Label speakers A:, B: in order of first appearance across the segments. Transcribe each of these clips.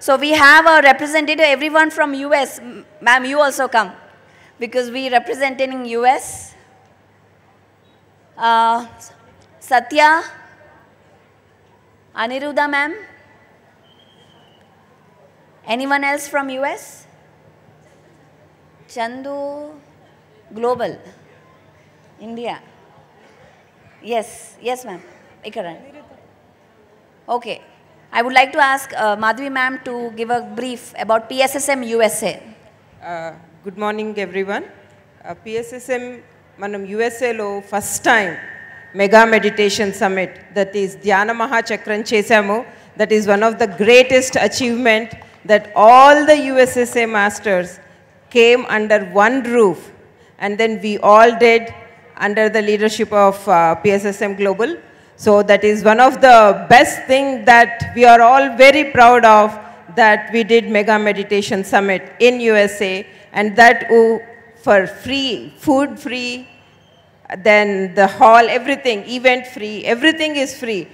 A: So we have a representative, everyone from US. Ma'am, you also come because we representing US. Satya, Aniruddha ma'am. Anyone else from US? Chandu, Global, India. Yes, yes ma'am. Okay. I would like to ask Madhavi ma'am to give a brief about PSSM USA.
B: Good morning everyone. PSSM manam USA lo first time mega meditation summit, that is Dhyana Mahachakram chesamu. That is one of the greatest achievement, that all the USSA masters came under one roof, and then we all did under the leadership of PSSM Global. So that is one of the best things that we are all very proud of, that we did Mega Meditation Summit in USA, and that for free, food free, then the hall, everything, event free, everything is free.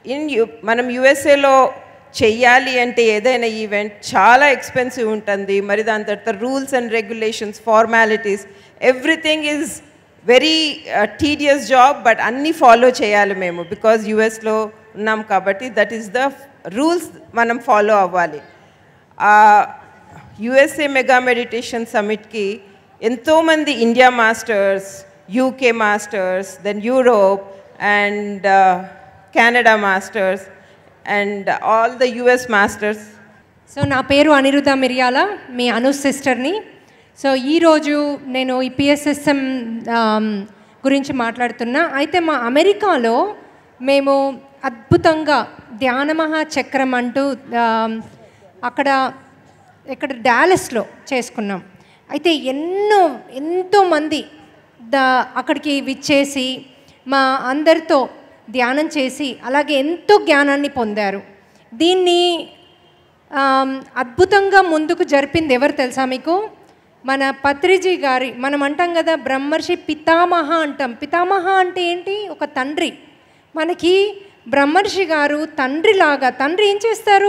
B: Manam USA lo cheyali ante edaina event chala expensive untundi, mari dan tarvata rules and regulations, formalities, everything is very tedious job, but anni follow cheyali memu, because US lo unnam kabatti, that is the rules manam follow avvali. USA Mega Meditation Summit ki ento mandi India masters, UK masters, then Europe and Canada masters and all the US masters.
C: So na peru Aniruddha Miryala, mi Anu sister ni. So ఈరోజు నేను ఈ PSSM గురించి మాట్లాడుతున్నా. అయితే మా అమెరికాలో మేము అద్భుతంగా ధ్యాన మహాచక్రం అంటూ ఇక్కడ డాలస్లో చేసుకున్నాం. అయితే ఎంతోమంది అక్కడికి విచ్చేసి మా అందరితో ధ్యానం చేసి అలాగే ఎంతో జ్ఞానాన్ని పొందారు. దీన్ని అద్భుతంగా ముందుకు జరిపింది ఎవరు తెలుసా మీకు? మన పత్రిజీ గారి, మనం అంటాం కదా బ్రహ్మర్షి పితామహ అంటాం. పితామహ అంటే ఏంటి? ఒక తండ్రి. మనకి బ్రహ్మర్షి గారు తండ్రిలాగా, తండ్రి ఏం చేస్తారు?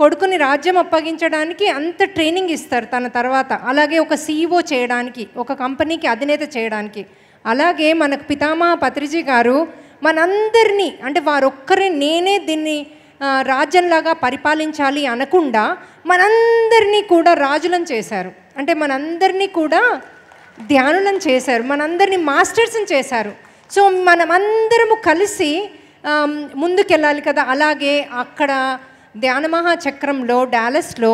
C: కొడుకుని రాజ్యం అప్పగించడానికి అంత ట్రైనింగ్ ఇస్తారు తన తర్వాత. అలాగే ఒక CEO చేయడానికి, ఒక కంపెనీకి అధినేత చేయడానికి. అలాగే మనకు పితామహ పత్రిజీ గారు మనందరినీ, అంటే వారొక్కరే నేనే దీన్ని రాజ్యంలాగా పరిపాలించాలి అనకుండా మనందరినీ కూడా రాజులను చేశారు. అంటే మనందరినీ కూడా ధ్యానులను చేశారు, మనందరినీ మాస్టర్స్ని చేశారు. సో మనమందరము కలిసి ముందుకెళ్ళాలి కదా. అలాగే అక్కడ ధ్యాన మహాచక్రంలో డాలస్లో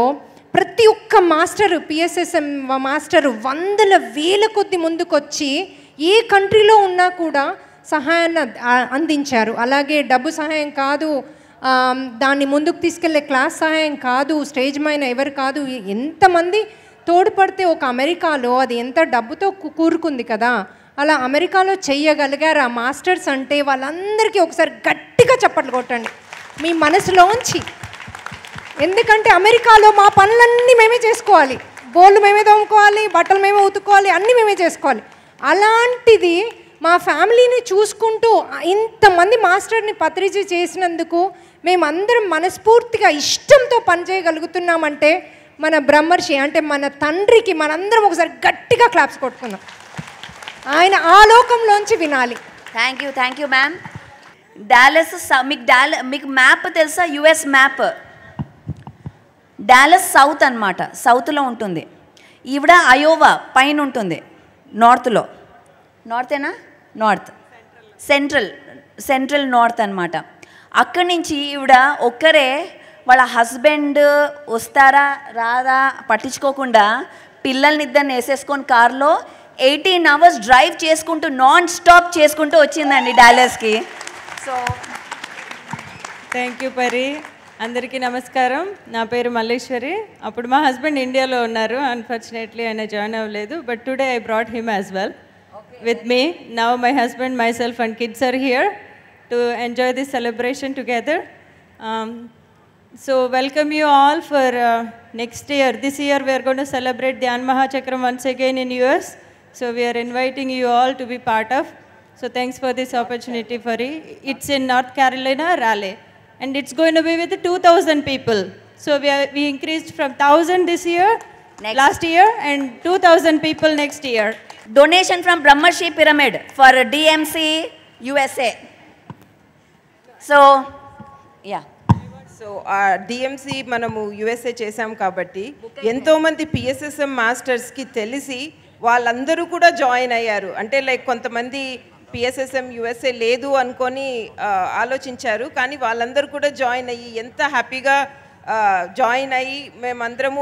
C: ప్రతి ఒక్క మాస్టరు, పిఎస్ఎస్ఎం మాస్టరు వందల వేల కొద్ది ముందుకొచ్చి ఏ కంట్రీలో ఉన్నా కూడా సహాయాన్ని అందించారు. అలాగే డబ్బు సహాయం కాదు, దాన్ని ముందుకు తీసుకెళ్లే క్లాస్ సహాయం కాదు, స్టేజ్ పైన ఎవరు కాదు, ఎంతమంది తోడ్పడితే ఒక అమెరికాలో అది ఎంత డబ్బుతో కూరుకుంది కదా. అలా అమెరికాలో చెయ్యగలిగారు ఆ మాస్టర్స్ అంటే వాళ్ళందరికీ ఒకసారి గట్టిగా చప్పట్లు కొట్టండి మీ మనసులోంచి. ఎందుకంటే అమెరికాలో మా పనులన్నీ మేమే చేసుకోవాలి, బోళ్ళు మేమే తోముకోవాలి, బట్టలు మేమే ఉతుక్కోవాలి, అన్నీ మేమే చేసుకోవాలి. అలాంటిది మా ఫ్యామిలీని చూసుకుంటూ ఇంతమంది మాస్టర్ని పత్రిజీ చేసినందుకు మేమందరం మనస్ఫూర్తిగా ఇష్టంతో పనిచేయగలుగుతున్నామంటే మన బ్రహ్మర్షి అంటే మన తండ్రికి మనందరం ఒకసారి గట్టిగా క్లాప్స్ కొట్టుకుందాం. ఆయన ఆ లోకంలోంచి వినాలి.
A: Thank you ma'am. డాలస్ మీకు మ్యాప్ తెలుసా? US map. డాలస్ సౌత్ అన్నమాట, సౌత్లో ఉంటుంది. ఈవిడ అయోవా పైన ఉంటుంది, నార్త్లో. నార్తేనా? నార్త్, సెంట్రల్ నార్త్ అన్నమాట. అక్కడి నుంచి ఈవిడ ఒక్కరే, వాళ్ళ హస్బెండ్ వస్తారా రాదా పట్టించుకోకుండా పిల్లల్ని ఇద్దరిని వేసేసుకొని కార్లో 18 hours డ్రైవ్ చేసుకుంటూ నాన్ స్టాప్ చేసుకుంటూ వచ్చిందండి డాలస్కి. సో
D: థ్యాంక్ యూ పరి. అందరికీ నమస్కారం. నా పేరు మల్లేశ్వరి. అప్పుడు మా హస్బెండ్ ఇండియాలో ఉన్నారు, అన్ఫార్చునేట్లీ ఆయన జాయిన్ అవ్వలేదు. But today I brought him as well with me. Now my husband, myself and kids are here to enjoy this celebration together. So welcome you all for next year. This year we are going to celebrate Dhyan Mahachakram once again in US. So we are inviting you all to be part of. So thanks for this opportunity, Fari. It's in North Carolina, Raleigh. And it's going to be with 2,000 people. So we increased from 1,000 this year, last year, and 2,000 people next year.
A: Donation from Brahmarshi Pyramid for DMC USA. So, yeah.
B: So ఆ DMC మనము USA చేసాం కాబట్టి ఎంతోమంది PSSM మాస్టర్స్కి తెలిసి వాళ్ళందరూ కూడా join అయ్యారు. అంటే లైక్ కొంతమంది పిఎస్ఎస్ఎం యుఎస్ఏ లేదు అనుకొని ఆలోచించారు, కానీ వాళ్ళందరూ కూడా జాయిన్ అయ్యి ఎంత హ్యాపీగా జాయిన్ అయ్యి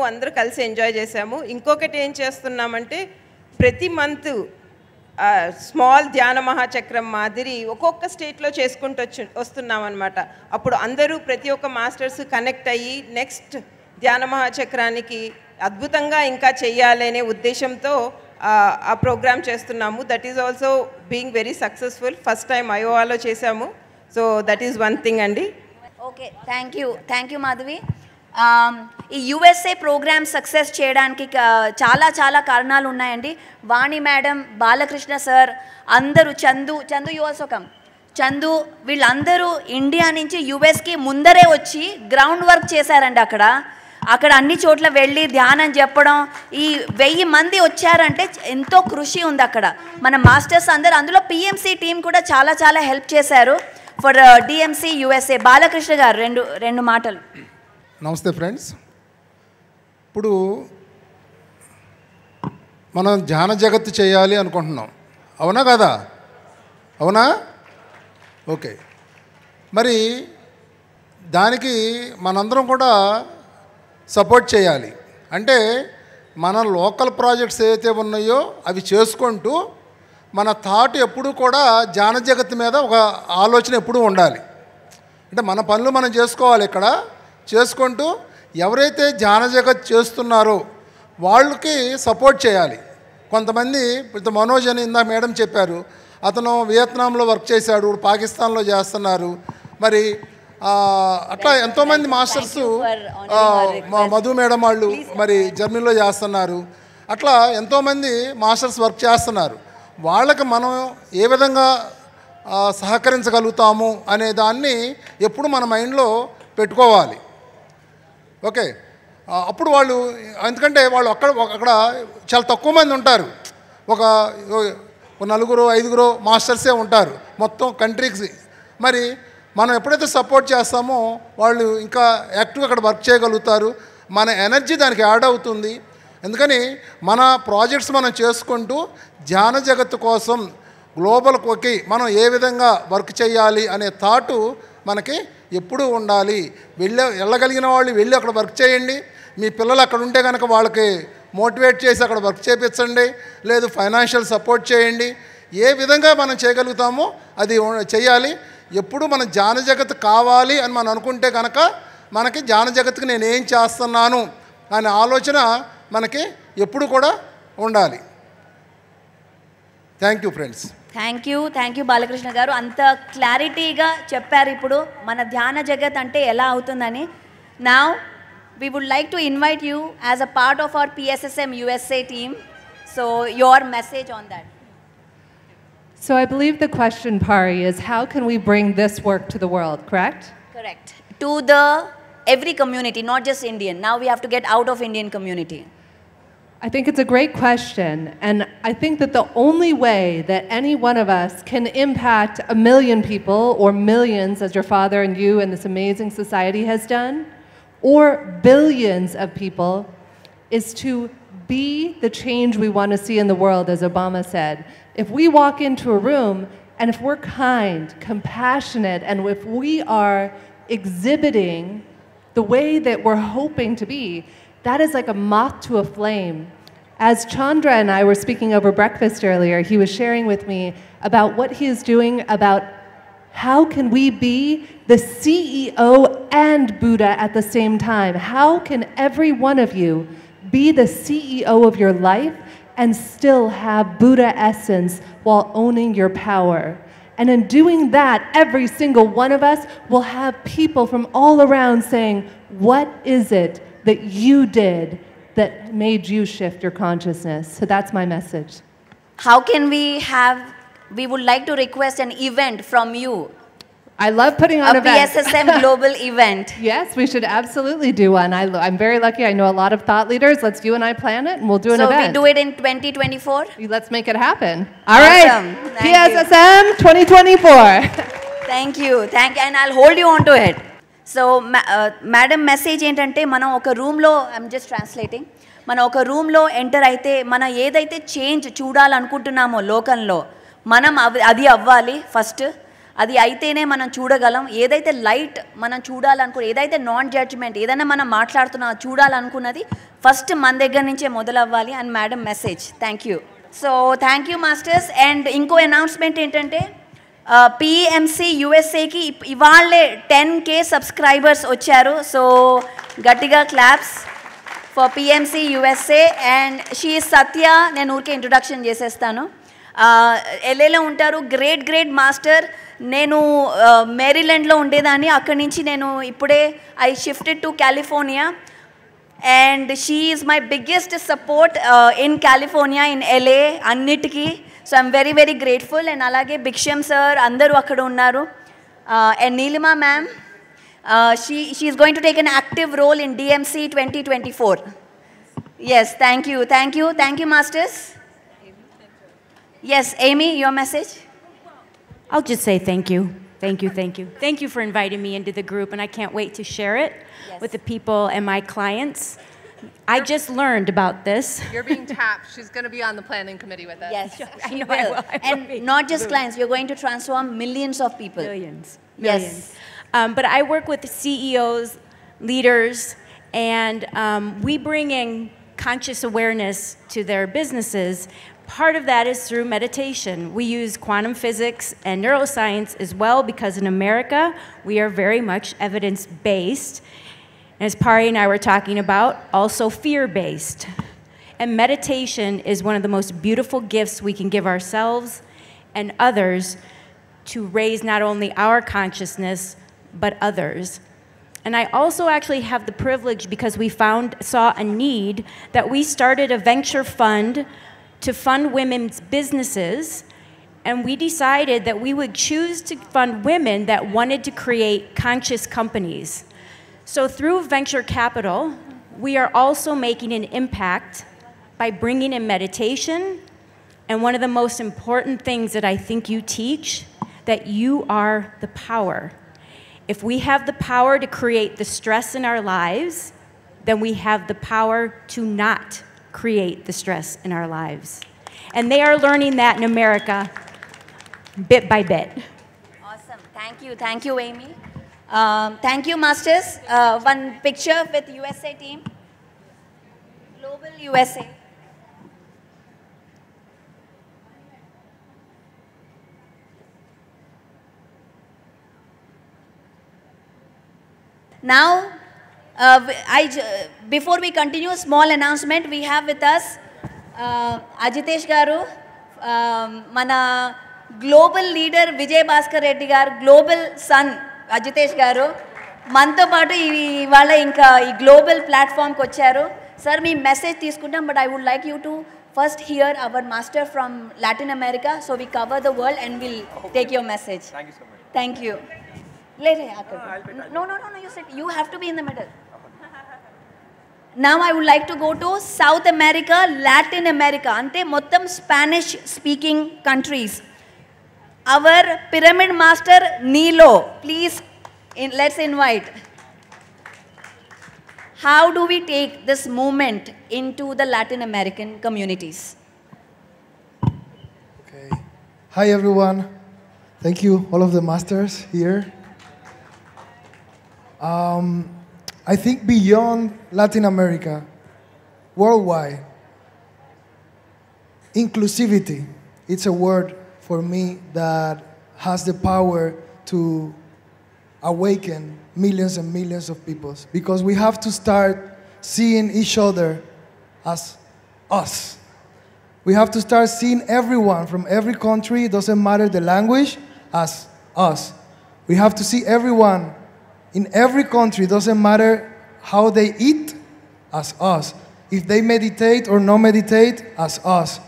B: అందరూ కలిసి ఎంజాయ్ చేసాము. ఇంకొకటి ఏం చేస్తున్నామంటే ప్రతి మంత్ స్మాల్ ధ్యాన మహాచక్రం మాదిరి ఒక్కొక్క స్టేట్లో చేసుకుంటూ వస్తున్నాం అనమాట. అప్పుడు అందరూ ప్రతి ఒక్క మాస్టర్స్ కనెక్ట్ అయ్యి నెక్స్ట్ ధ్యాన మహాచక్రానికి అద్భుతంగా ఇంకా చెయ్యాలనే ఉద్దేశంతో ఆ ప్రోగ్రామ్ చేస్తున్నాము. That is also being very successful. First time అయోవాలో చేసాము. So that is one thing అండి.
A: Okay, thank you Madhavi. ఈ యుఎస్ఏ ప్రోగ్రామ్ సక్సెస్ చేయడానికి చాలా కారణాలు ఉన్నాయండి. వాణి మేడం, బాలకృష్ణ సార్, అందరూ చందు యువసకం చందు వీళ్ళందరూ ఇండియా నుంచి యుఎస్కి ముందరే వచ్చి గ్రౌండ్ వర్క్ చేశారండి. అక్కడ అన్ని చోట్ల వెళ్ళి ధ్యానం చెప్పడం. ఈ 1000 మంది వచ్చారంటే ఎంతో కృషి ఉంది అక్కడ. మన మాస్టర్స్ అందరూ, అందులో పిఎంసి టీం కూడా చాలా హెల్ప్ చేశారు ఫర్ డిఎంసి యుఎస్ఏ. బాలకృష్ణ గారు రెండు మాటలు.
E: నమస్తే ఫ్రెండ్స్. ఇప్పుడు మనం ధ్యాన జగత్తు చేయాలి అనుకుంటున్నాం, అవునా కదా? అవునా? ఓకే, మరి దానికి మనందరం కూడా సపోర్ట్ చేయాలి. అంటే మన లోకల్ ప్రాజెక్ట్స్ ఏవైతే ఉన్నాయో అవి చేసుకుంటూ మన థాట్ ఎప్పుడూ కూడా ధ్యాన జగత్తు మీద ఒక ఆలోచన ఎప్పుడూ ఉండాలి. అంటే మన పనులు మనం చేసుకోవాలి. ఇక్కడ చేసుకుంటూ ఎవరైతే ధ్యాన జగత్ చేస్తున్నారో వాళ్ళకి సపోర్ట్ చేయాలి. కొంతమంది ఇప్పుడు మనోజ్ అని ఇందా మేడం చెప్పారు, అతను వియత్నాంలో వర్క్ చేశాడు, పాకిస్తాన్లో చేస్తున్నారు. మరి అట్లా ఎంతోమంది మాస్టర్స్, మధు మేడం వాళ్ళు మరి జర్మనీలో చేస్తున్నారు. అట్లా ఎంతోమంది మాస్టర్స్ వర్క్ చేస్తున్నారు. వాళ్ళకి మనం ఏ విధంగా సహకరించగలుగుతాము అనే దాన్ని ఎప్పుడు మన మైండ్లో పెట్టుకోవాలి. ఓకే, అప్పుడు వాళ్ళు, ఎందుకంటే వాళ్ళు అక్కడ చాలా తక్కువ మంది ఉంటారు. ఒక 4-5 మాస్టర్సే ఉంటారు మొత్తం కంట్రీకి. మరి మనం ఎప్పుడైతే సపోర్ట్ చేస్తామో వాళ్ళు ఇంకా యాక్టివ్గా అక్కడ వర్క్ చేయగలుగుతారు. మన ఎనర్జీ దానికి యాడ్ అవుతుంది. అందుకని మన ప్రాజెక్ట్స్ మనం చేసుకుంటూ ధ్యాన జగత్తు కోసం గ్లోబల్కి మనం ఏ విధంగా వర్క్ చేయాలి అనే థాటు మనకి ఎప్పుడూ ఉండాలి. వెళ్ళగలిగిన వాళ్ళు వెళ్ళి అక్కడ వర్క్ చేయండి. మీ పిల్లలు అక్కడ ఉంటే కనుక వాళ్ళకి మోటివేట్ చేసి అక్కడ వర్క్ చేయించండి, లేదు ఫైనాన్షియల్ సపోర్ట్ చేయండి. ఏ విధంగా మనం చేయగలుగుతామో అది చేయాలి. ఎప్పుడు మనం ధ్యాన జగత్తు కావాలి అని మనం అనుకుంటే కనుక మనకి ధ్యాన జగత్తుకి నేను ఏం చేస్తున్నాను అనే ఆలోచన మనకి ఎప్పుడు కూడా ఉండాలి. Thank you friends.
A: Thank you Balakrishna గారు. అంత క్లారిటీగా చెప్పారు ఇప్పుడు మన ధ్యాన జగత్ అంటే ఎలా అవుతుందని. Now we would like to invite you as a part of our PSSM USA team. So your message on that.
F: So I believe the question, Pari, is how can we bring this work to the world, correct?
A: Correct. To every community, not just Indian. Now we have to get out of Indian community.
F: I think it's a great question, and I think that the only way that any one of us can impact 1 million people, or millions as your father and you and this amazing society has done, or billions of people, is to be the change we want to see in the world, as Obama said. If we walk into a room and if we're kind, compassionate, and if we are exhibiting the way that we're hoping to be, that is like a moth to a flame. As Chandra and I were speaking over breakfast earlier, he was sharing with me about what he is doing about how can we be the CEO and Buddha at the same time? How can every one of you be the CEO of your life and still have Buddha essence while owning your power? And in doing that, every single one of us will have people from all around saying, what is it that you did that made you shift your consciousness? So that's my message.
A: How can we would like to request an event from you.
F: I love putting on
A: a
F: events.
A: PSSM global event.
F: Yes, we should absolutely do one. I'm very lucky. I know a lot of thought leaders. Let's you and I plan it, and we'll do an
A: So
F: event.
A: we do it in 2024.
F: Let's make it happen. All right.
A: Awesome. Thank you.
F: PSSM 2024.
A: Thank you, and I'll hold you on to it. So, madam, message ఏంటంటే మనం ఒక రూమ్లో, I'm just translating, మనం ఒక రూమ్లో enter అయితే మనం ఏదైతే చేంజ్ చూడాలనుకుంటున్నామో లోకంలో మనం అది అవ్వాలి ఫస్ట్. అది అయితేనే మనం చూడగలం. ఏదైతే లైట్ మనం ఏదైతే నాన్ జడ్జ్మెంట్, ఏదైనా మనం చూడాలనుకున్నది ఫస్ట్ మన దగ్గర నుంచే మొదలవ్వాలి. And madam message. Thank you. So thank you masters. And ఇంకో అనౌన్స్మెంట్ ఏంటంటే పిఎంసి యూఎస్ఏకి ఇవాళే 10K సబ్స్క్రైబర్స్ వచ్చారు. సో గట్టిగా claps for PMC USA. And she Satya. నేను ఊరికే ఇంట్రొడక్షన్ చేసేస్తాను. ఎల్ఏలో ఉంటారు. Great master. నేను మేరీలాండ్లో ఉండేదాన్ని. అక్కడి నుంచి నేను ఇప్పుడే I shifted to California. And she is my biggest support in California, in LA అన్నిటికీ. So I'm very grateful. And అలాగే భిక్షమ్ సార్ అందరూ అక్కడ ఉన్నారు. And Neelima ma'am, she is going to take an active role in DMC 2024. Yes, thank you masters. Yes, Amy, your message.
G: I'll just say thank you. Thank you. Thank you for inviting me into the group, and I can't wait to share it with the people and my clients. I just learned about this.
F: You're being tapped. She's going to be on the planning committee with us.
A: Yes,
G: I
A: she
G: know,
A: will.
G: I will
A: And
G: be.
A: not just clients, you're going to transform millions of people.
G: Millions.
A: Yes.
G: But I work with CEOs, leaders, and we bring in conscious awareness to their businesses. Part of that is through meditation. We use quantum physics and neuroscience as well, because in America, we are very much evidence-based. As Pari and I were talking about, also fear-based. And meditation is one of the most beautiful gifts we can give ourselves and others to raise not only our consciousness, but others. And I also actually have the privilege, because we saw a need, that we started a venture fund to fund women's businesses, and we decided that we would choose to fund women that wanted to create conscious companies. So through venture capital, we are also making an impact by bringing in meditation, and one of the most important things that I think you teach, that you are the power. If we have the power to create the stress in our lives, then we have the power to not create the stress in our lives. And they are learning that in America bit by bit.
A: Awesome. Thank you, Amy. Thank you, masters. One picture with USA team. Global USA. Now, before we continue, small announcement. We have with us Ajitesh Garu, mana global leader Vijay Bhaskar Reddy garu, global son Ajitesh Garu, manto paatu ivala inka ee global platform ku vacharu. Sir, me message తీసుకుంటాం, but I would like you to first hear our master from Latin America, so we cover the world and we'll take your message.
H: Thank you so much.
A: Thank you. No, you said you have to be in the middle. Now I would like to go to South America, Latin America, ante mottam Spanish speaking countries. Our pyramid master Nilo, please let's invite. How do we take this movement into the Latin American communities?
I: Okay. Hi everyone. Thank you all of the masters here. I think beyond Latin America, worldwide, inclusivity, it's a word for me that has the power to awaken millions and millions of people, because we have to start seeing each other as us. We have to start seeing everyone from every country, doesn't matter the language, as us. We have to see everyone in every country, doesn't matter how they eat, as us. If they meditate or not meditate, as us.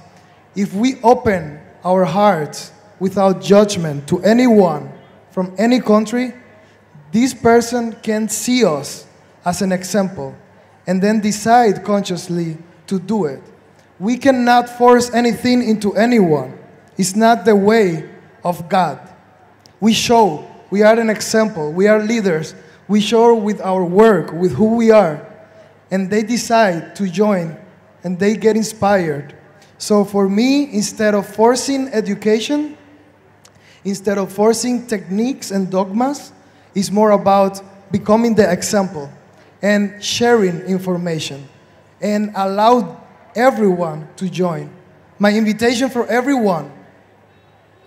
I: If we open our hearts without judgment to anyone, from any country, this person can see us as an example and then decide consciously to do it. We cannot force anything into anyone. It's not the way of God. We show, we are an example, we are leaders. We show with our work, with who we are, and they decide to join and they get inspired. So for me, instead of forcing education, instead of forcing techniques and dogmas, it's more about becoming the example and sharing information and allow everyone to join. My invitation for everyone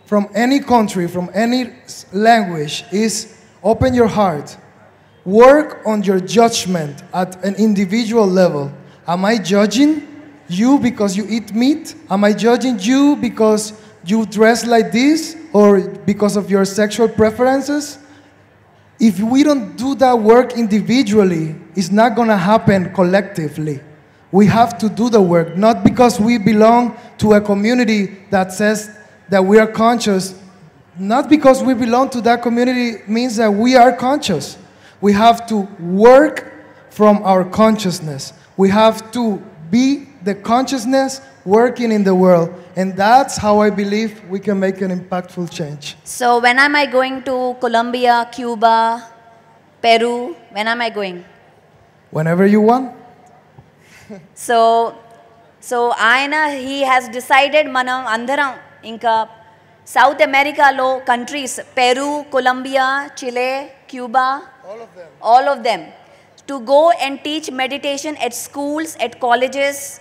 I: from any country, from any language is open your heart. Work on your judgment at an individual level. Am I judging you because you eat meat? Am I judging you because you dress like this or because of your sexual preferences? If we don't do that work individually, it's not going to happen collectively. We have to do the work, not because we belong to a community that says that we are conscious. Not because we belong to that community means that we are conscious. We have to work from our consciousness. We have to be the consciousness working in the world. And that's how I believe we can make an impactful change.
A: So when am I going to Colombia, Cuba, Peru? When am I going?
I: Whenever you want.
A: So he has decided manam andaram inka South America lo countries, Peru, Colombia, Chile, Cuba, all of them, to go and teach meditation at schools, at colleges.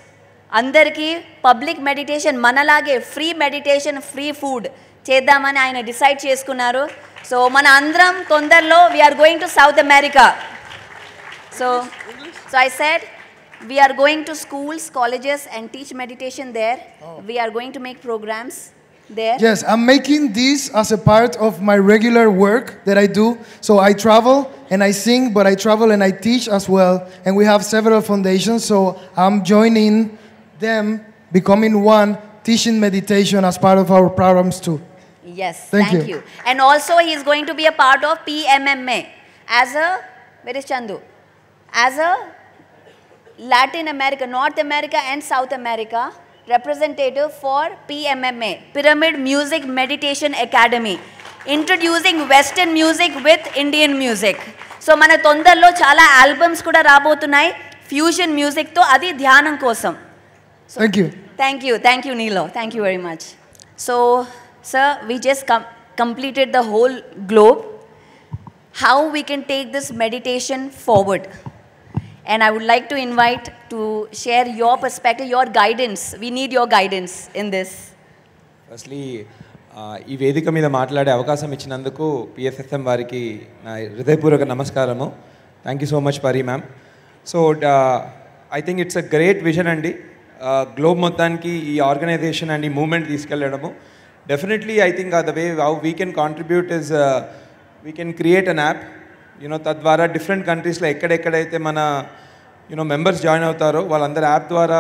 A: Andarki public meditation manalage free meditation, free food చేద్దామని ఆయన decide చేసుకున్నారు. So మన అందరం తొందరలో we are going to South America. So I said we are going to schools, colleges and teach meditation there. We are going to make programs there.
I: Yes, I'm making this as a part of my regular work that I do. So I travel and I sing, but I travel and I teach as well. And we have several foundations, so I'm joining them, becoming one, teaching meditation as part of our programs too.
A: Yes,
I: Thank
A: thank you. And also he is going to be a part of PMMA as a, where is Chandu? As a Latin America, North America and South America representative for PMMA, Pyramid Music Meditation Academy, introducing Western music with Indian music. So మన తొందరలో చాలా albums కూడా రాబోతున్నాయి fusion మ్యూజిక్తో, అది ధ్యానం కోసం.
I: Thank you.
A: Thank you, Nilo. Thank you very much. So, sir, we just completed the whole globe. How we can take this meditation forward? And I would like to invite to share your perspective, your guidance. We need your guidance in this.
H: Firstly ఈ వేదిక మీద మాట్లాడే అవకాశం ఇచ్చినందుకు PSSM వారికి నా హృదయపూర్వక నమస్కారము. Thank you so much Pari ma'am. So I think it's a great vision అండి, గ్లోబ్ మొత్తానికి ఈ ఆర్గనైజేషన్ అండ్ ఈ మూమెంట్ తీసుకెళ్ళడము. Definitely I think the way how we can contribute is we can create an app, తద్వారా different కంట్రీస్లో ఎక్కడెక్కడైతే మన members join అవుతారో వాళ్ళందరూ యాప్ ద్వారా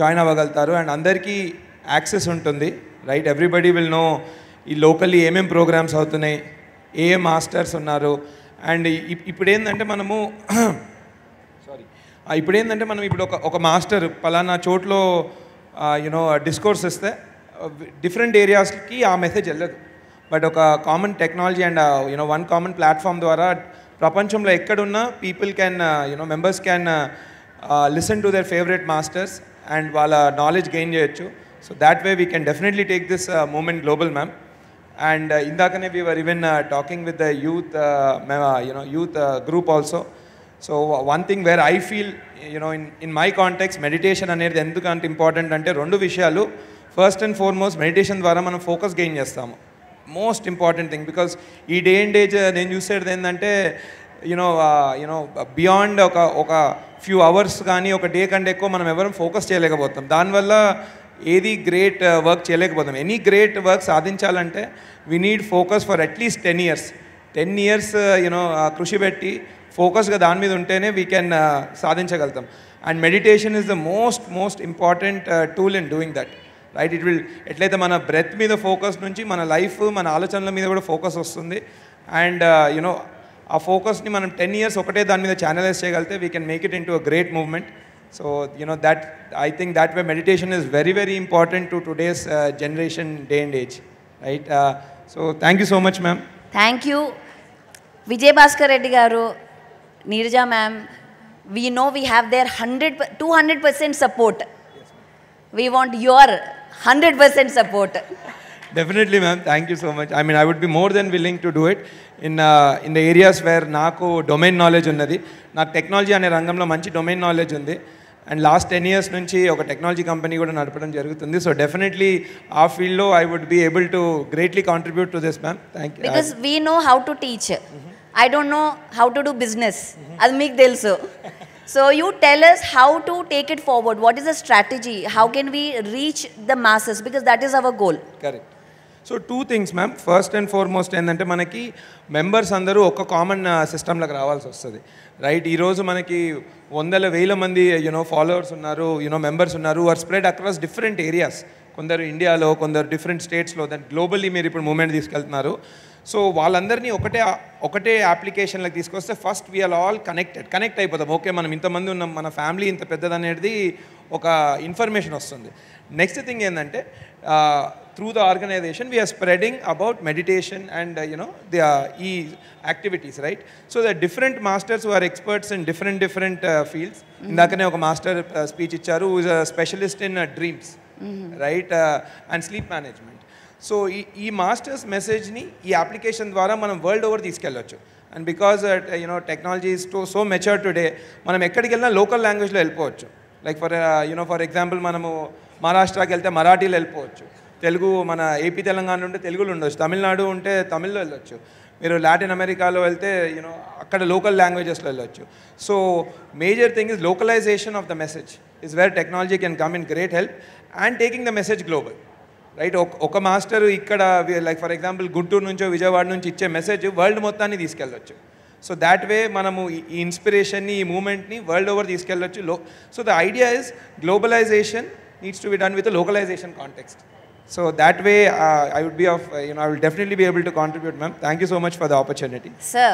H: జాయిన్ అవ్వగలుగుతారు అండ్ అందరికీ యాక్సెస్ ఉంటుంది, రైట్? ఎవ్రీబడి విల్ నో ఈ లోకల్లీ ఏమేం ప్రోగ్రామ్స్ అవుతున్నాయి, ఏ మాస్టర్స్ ఉన్నారు. అండ్ ఇప్పుడు ఏంటంటే మనం ఇప్పుడు ఒక మాస్టర్ పలానా చోట్లో డిస్కోర్స్ ఇస్తే డిఫరెంట్ ఏరియాస్కి ఆ మెసేజ్ వెళ్ళదు. బట్ ఒక common technology and one common platform ద్వారా ప్రపంచంలో ఎక్కడున్నా people can members can listen to their favourite masters and వాళ్ళ నాలెడ్జ్ గెయిన్ చేయొచ్చు. So that way we can definitely take this movement global, ma'am. And ఇందాకనే we were even talking with the youth group also. So one thing where I feel in my context meditation అనేది ఎందుకంటే important అంటే రెండు విషయాలు. First and foremost meditation ద్వారా మనం focus gain చేస్తాము, most important thing. Because ఈ డే అండ్ ఏజ్ నేను చూసేది ఏంటంటే బియాండ్ ఒక ఫ్యూ అవర్స్ కానీ ఒక డే కంటే ఎక్కువ మనం ఎవరం ఫోకస్ చేయలేకపోతాం. దానివల్ల ఏది గ్రేట్ వర్క్ చేయలేకపోతాం. ఎనీ గ్రేట్ వర్క్ సాధించాలంటే we need focus for at least 10 years. 10 years కృషి పెట్టి ఫోకస్గా దాని మీద ఉంటేనే వీ కెన్ సాధించగలుగుతాం. And meditation is the most important tool in doing that. Right. It will ఎట్లయితే మన బ్రెత్ మీద ఫోకస్ నుంచి మన లైఫ్ మన ఆలోచనల మీద కూడా ఫోకస్ వస్తుంది. అండ్ యునో ఆ ఫోకస్ని మనం 10 years ఒకటే దాని మీద ఛానలైజ్ చేయగలిగితే we can make it in to a great movement. So you know that I think that way meditation is very very important to today's generation day and age, right. So thank you so much ma'am.
A: Thank you Vijay Bhaskar Reddy garu, Neeraja ma'am. We know we have their 200% support. We want your 100% support.
H: Definitely ma'am, thank you so much. I mean I would be more than willing to do it in the areas where నాకు domain knowledge ఉన్నది. నాకు technology అనే రంగంలో మంచి domain knowledge ఉంది. And last 10 years నుంచి ఒక technology company కూడా నడపడం జరుగుతుంది. సో డెఫినెట్లీ ఆ ఫీల్డ్లో I would be able to greatly contribute to this ma'am. Thank you.
A: Because we know how to teach. I don't know how to do business. I'll make delso. So you tell us how to take it forward. What is the strategy? How can we reach the masses? Because that is our goal.
H: Correct. So 2 things ma'am. First and foremost ఏంటంటే మనకి members అందరూ ఒక common సిస్టంలోకి రావాల్సి వస్తుంది, right. ఈరోజు మనకి 100,000 మంది followers ఉన్నారు, మెంబర్స్ ఉన్నారు, are spread across different areas. కొందరు ఇండియాలో, కొందరు డిఫరెంట్ స్టేట్స్లో, దాని గ్లోబల్లీ మీరు ఇప్పుడు మూమెంట్ తీసుకెళ్తున్నారు. సో వాళ్ళందరినీ ఒకటే అప్లికేషన్లోకి తీసుకొస్తే ఫస్ట్ వీఆర్ ఆల్ కనెక్ట్ అయిపోతాం. ఓకే, మనం ఇంతమంది ఉన్నాం, మన ఫ్యామిలీ ఇంత పెద్దదనేది ఒక ఇన్ఫర్మేషన్ వస్తుంది. నెక్స్ట్ థింగ్ ఏంటంటే through the organization we are spreading about meditation and ఈ activities, right. So the different masters who are experts in different fields. ఇందాకనే ఒక మాస్టర్ స్పీచ్ ఇచ్చారు, who is a specialist in dreams, right, and sleep management. So ఈ masters మెసేజ్ని ఈ application ద్వారా మనం world over తీసుకెళ్ళొచ్చు. And because technology is so mature today, మనం ఎక్కడికి వెళ్ళినా లోకల్ లాంగ్వేజ్లో వెళ్ళిపోవచ్చు. లైక్ ఫర్ ఎగ్జాంపుల్ మనము మహారాష్ట్రకి వెళ్తే మరాఠీలో వెళ్ళిపోవచ్చు, తెలుగు మన ఏపీ తెలంగాణ ఉంటే తెలుగులో ఉండొచ్చు, తమిళనాడు ఉంటే తమిళ్లో వెళ్ళొచ్చు, మీరు లాటిన్ అమెరికాలో వెళ్తే అక్కడ లోకల్ లాంగ్వేజెస్లో వెళ్ళొచ్చు. So major thing is localisation of the message is where technology can come in great help and taking the message global, right. ఒక మాస్టర్ ఇక్కడ లైక్ ఫర్ ఎగ్జాంపుల్ గుంటూరు నుంచో విజయవాడ నుంచి ఇచ్చే మెసేజ్ వరల్డ్ మొత్తాన్ని తీసుకెళ్ళొచ్చు. సో దాట్ వే మనము ఈ ఇన్స్పిరేషన్ని, ఈ మూమెంట్ని వరల్డ్ ఓవర్ తీసుకెళ్ళొచ్చు. So the idea is globalization needs to be done with localization context. So that way I would be I will definitely be able to contribute ma'am. Thank you so much for the opportunity.
A: Sir,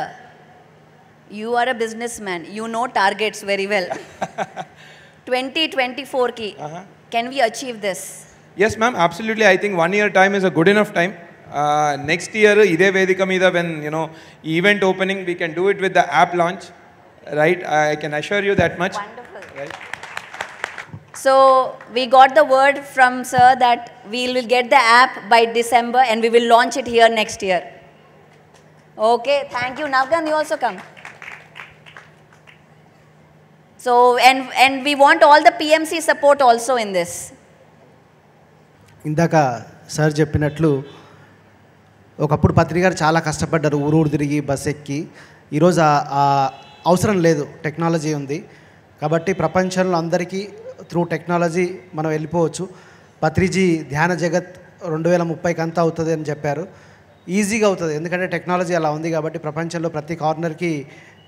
A: you are a businessman, you know targets very well. 2024 ki can we achieve this?
H: Yes ma'am, absolutely. I think 1 year time is a good enough time. Next year ide vedika meeda when event opening we can do it with the app launch, right. I can assure you that much.
A: Wonderful.
H: Right.
A: So we got the word from sir that we will get the app by December and we will launch it here next year. Okay, thank you. Navgan, you also come. So and we want all the PMC support also in this.
J: ఇందాక sir చెప్పినట్లు ఒకప్పుడు పత్రిక గారు చాలా కష్టపడ్డారు, ఊరూరు తిరిగి bus ఎక్కి. ఈరోజు ఆ అవసరం లేదు, టెక్నాలజీ ఉంది కాబట్టి ప్రపంచంలో అందరికీ త్రూ టెక్నాలజీ మనం వెళ్ళిపోవచ్చు. పత్రిజీ ధ్యాన జగత్ 2030కి అంతా అవుతుంది అని చెప్పారు. ఈజీగా అవుతుంది, ఎందుకంటే టెక్నాలజీ అలా ఉంది కాబట్టి ప్రపంచంలో ప్రతి కార్నర్కి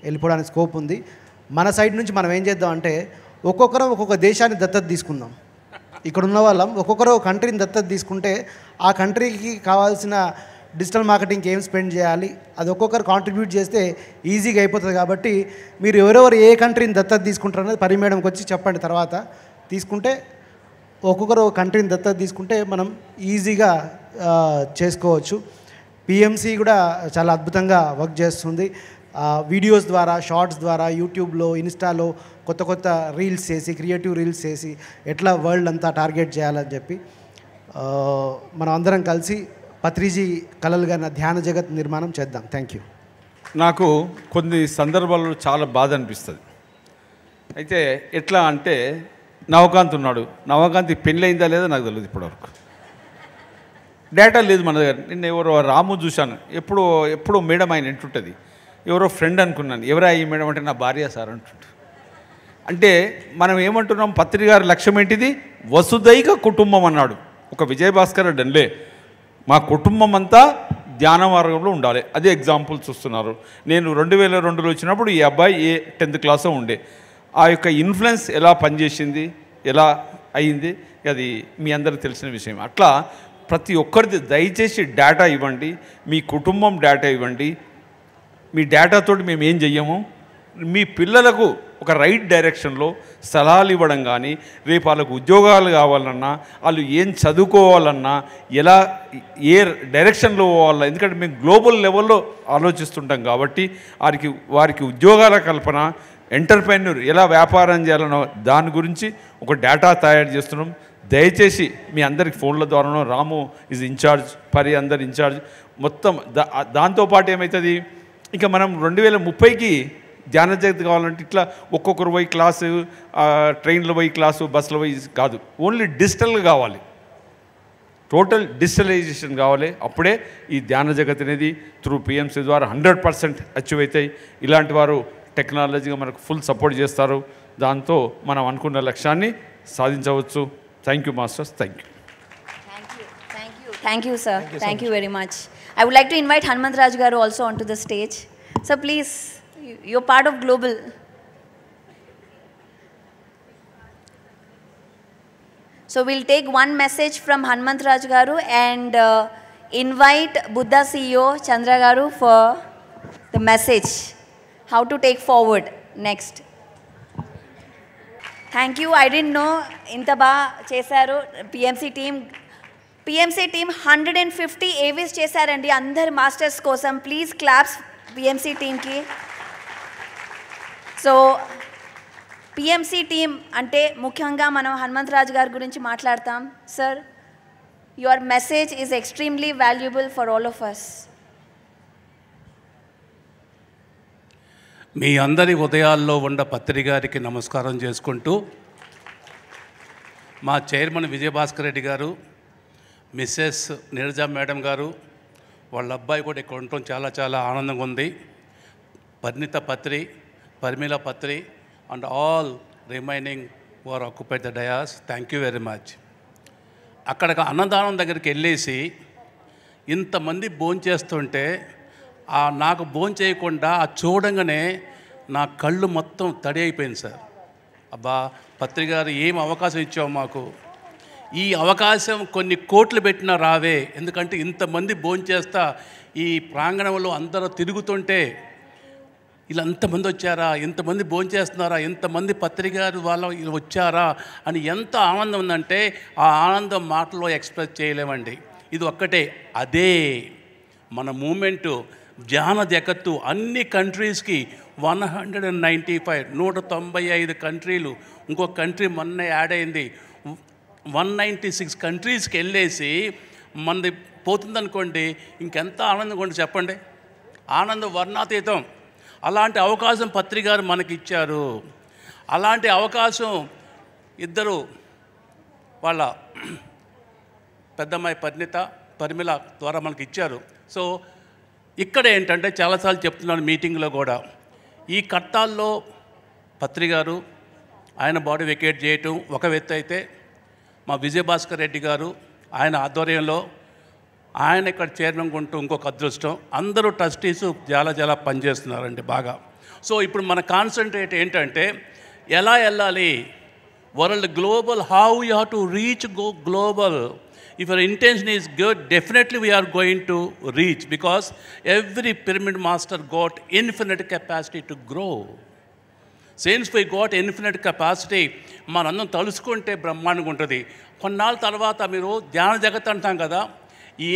J: వెళ్ళిపోవడానికి స్కోప్ ఉంది. మన సైడ్ నుంచి మనం ఏం చేద్దాం అంటే ఒక్కొక్కరు ఒక్కొక్క దేశాన్ని దత్తత తీసుకుందాం. ఇక్కడ ఉన్న వాళ్ళం ఒక్కొక్కరు కంట్రీని దత్తత తీసుకుంటే ఆ కంట్రీకి కావాల్సిన డిజిటల్ మార్కెటింగ్కి ఏం స్పెండ్ చేయాలి అది ఒక్కొక్కరు కాంట్రిబ్యూట్ చేస్తే ఈజీగా అయిపోతుంది. కాబట్టి మీరు ఎవరెవరు ఏ కంట్రీని దత్తత తీసుకుంటారు అనేది పరిమేడంకి వచ్చి చెప్పండి. తర్వాత తీసుకుంటే ఒక్కొక్కరు కంట్రీని దత్తత తీసుకుంటే మనం ఈజీగా చేసుకోవచ్చు. పిఎంసి కూడా చాలా అద్భుతంగా వర్క్ చేస్తుంది. వీడియోస్ ద్వారా, షార్ట్స్ ద్వారా, యూట్యూబ్లో, ఇన్స్టాలో కొత్త కొత్త రీల్స్ చేసి, క్రియేటివ్ రీల్స్ చేసి ఎట్లా వరల్డ్ అంతా టార్గెట్ చేయాలని చెప్పి మనం అందరం కలిసి పత్రిజీ కలలుగా ధ్యాన జగత్ నిర్మాణం చేద్దాం. Thank you.
K: నాకు కొన్ని సందర్భాల్లో చాలా బాధ అనిపిస్తుంది. అయితే ఎట్లా అంటే నవకాంత్ ఉన్నాడు, నవకాంత్ పెళ్ళయిందా లేదా నాకు తెలియదు ఇప్పటివరకు, డేటా లేదు మన దగ్గర. నిన్న ఎవరో రాము చూశాను, ఎప్పుడో మేడం ఆయన వింటుంటుంది, ఎవరో ఫ్రెండ్ అనుకున్నాను, ఎవరా ఈ మేడం అంటే నా భార్య సార్ అంటుంటు. అంటే మనం ఏమంటున్నాం, పత్రిక గారి లక్ష్యం ఏంటిది, వసుదైక కుటుంబం అన్నాడు. ఒక విజయభాస్కర్ రెడ్డి మా కుటుంబం అంతా ధ్యాన మార్గంలో ఉండాలి, అదే ఎగ్జాంపుల్ చూస్తున్నారు. నేను 2002లో వచ్చినప్పుడు ఈ అబ్బాయి 10th క్లాస్లో ఉండే. ఆ యొక్క ఇన్ఫ్లుయెన్స్ ఎలా పనిచేసింది, ఎలా అయింది, అది మీ అందరికీ తెలిసిన విషయం. అట్లా ప్రతి ఒక్కరిది దయచేసి డేటా ఇవ్వండి, మీ కుటుంబం డేటా ఇవ్వండి. మీ డేటాతోటి మేము ఏం చెయ్యము, మీ పిల్లలకు ఒక రైట్ డైరెక్షన్లో సలహాలు ఇవ్వడం కానీ, రేపు వాళ్ళకు ఉద్యోగాలు కావాలన్నా, వాళ్ళు ఏం చదువుకోవాలన్నా, ఎలా ఏ డైరెక్షన్లో పోవాలన్నా, ఎందుకంటే మేము గ్లోబల్ లెవెల్లో ఆలోచిస్తుంటాం కాబట్టి వారికి ఉద్యోగాల కల్పన, ఎంటర్ప్రెన్యూర్ ఎలా వ్యాపారం చేయాలనో దాని గురించి ఒక డేటా తయారు చేస్తున్నాం. దయచేసి మీ అందరికి ఫోన్ల ద్వారానో, రాము ఈజ్ ఇన్ఛార్జ్, పరి అందరు ఇన్ఛార్జ్, మొత్తం దాంతోపాటు ఏమవుతుంది, ఇంకా మనం 2030కి ధ్యాన జగత్ కావాలంటే ఇట్లా ఒక్కొక్కరు పోయి క్లాసు, ట్రైన్లో పోయి క్లాసు, బస్సులో పోయి కాదు, ఓన్లీ డిజిటల్గా కావాలి, టోటల్ డిజిటలైజేషన్ కావాలి. అప్పుడే ఈ ధ్యాన జగత్ అనేది త్రూ పిఎంసీ ద్వారా 100% అచీవ్ అవుతాయి. ఇలాంటి వారు టెక్నాలజీగా మనకు ఫుల్ సపోర్ట్ చేస్తారు. దాంతో మనం అనుకున్న లక్ష్యాన్ని సాధించవచ్చు. Thank you masters. Thank you.
A: Thank you, sir. Thank you very much. I would like to invite Hanumantraj Garu also onto the stage. So please, you're part of Global. So we'll take one message from Hanumantraj Garu and invite Buddha CEO Chandra Garu for the message. How to take forward next. Thank you. I didn't know inta ba chesaru PMC team 150 AVs చేశారండి అందరు masters కోసం. Please claps PMC టీమ్కి. సో PMC team అంటే ముఖ్యంగా మనం హనుమంతరాజు గారి గురించి మాట్లాడతాం. Sir, your message is extremely valuable for all of us.
L: మీ అందరి ఉదయాల్లో ఉన్న పత్రి గారికి నమస్కారం చేసుకుంటూ, మా చైర్మన్ విజయభాస్కర్ రెడ్డి గారు, మిస్సెస్ నీరజా మేడం గారు, వాళ్ళ అబ్బాయి కూడా ఇక్కడ ఉండటం చాలా చాలా ఆనందంగా ఉంది. Parinita Patri, Parimala Patri and all remaining were occupied the dais. Thank you very much. అక్కడికి అన్నదానం దగ్గరికి వెళ్ళేసి ఇంతమంది భోంచేస్తుంటే నాకు భోంచేయకుండా చూడంగానే నా కళ్ళు మొత్తం తడి అయిపోయింది సార్. అబ్బా పత్రి గారు ఏం అవకాశం ఇచ్చావు మాకు, ఈ అవకాశం కొన్ని కోట్లు పెట్టినా రావే. ఎందుకంటే ఇంతమంది భోంచేస్తా ఈ ప్రాంగణంలో అందరూ తిరుగుతుంటే ఇలా ఎంతమంది వచ్చారా, ఇంతమంది భోంచేస్తున్నారా, ఇంతమంది పత్రికారు వాళ్ళు వచ్చారా అని ఎంత ఆనందం ఉందంటే ఆ ఆనందం మాటలో ఎక్స్ప్రెస్ చేయలేమండి. ఇది ఒక్కటే, అదే మన మూమెంటు. ధ్యాన జగత్తు అన్ని కంట్రీస్కి 195 కంట్రీలు, ఇంకొక కంట్రీ మొన్న యాడ్ అయింది, 196 కంట్రీస్కి వెళ్ళేసి మనది పోతుందనుకోండి, ఇంకెంత ఆనందంగా ఉంటుంది చెప్పండి. ఆనందం వర్ణాతీతం. అలాంటి అవకాశం పత్రి గారు మనకి ఇచ్చారు. అలాంటి అవకాశం ఇద్దరు వాళ్ళ పెద్దమ్మాయి పరిణిత, పరిమిళ ద్వారా మనకి ఇచ్చారు. సో ఇక్కడ ఏంటంటే చాలాసార్లు చెప్తున్నాను మీటింగ్లో కూడా, ఈ కట్టాల్లో పత్రి గారు ఆయన బాడీ వెకేట్ చేయటం ఒక వ్యక్తి అయితే, మా విజయభాస్కర్ రెడ్డి గారు ఆయన ఆధ్వర్యంలో ఆయన ఇక్కడ చైర్మన్ ఉంటూ ఇంకొక అదృష్టం. అందరూ ట్రస్టీస్ చాలా చాలా పనిచేస్తున్నారండి బాగా. సో ఇప్పుడు మన కాన్సన్ట్రేట్ ఏంటంటే ఎలా వెళ్ళాలి world global, how you have to reach global. If your intention is good, definitely we are going to reach, because every pyramid master got infinite capacity to grow. Since we got infinite capacity, మనందరం తలుసుకుంటే బ్రహ్మాండంగా ఉంటుంది. కొన్నాళ్ళ తర్వాత మీరు ధ్యాన జగత్ అంటాం కదా,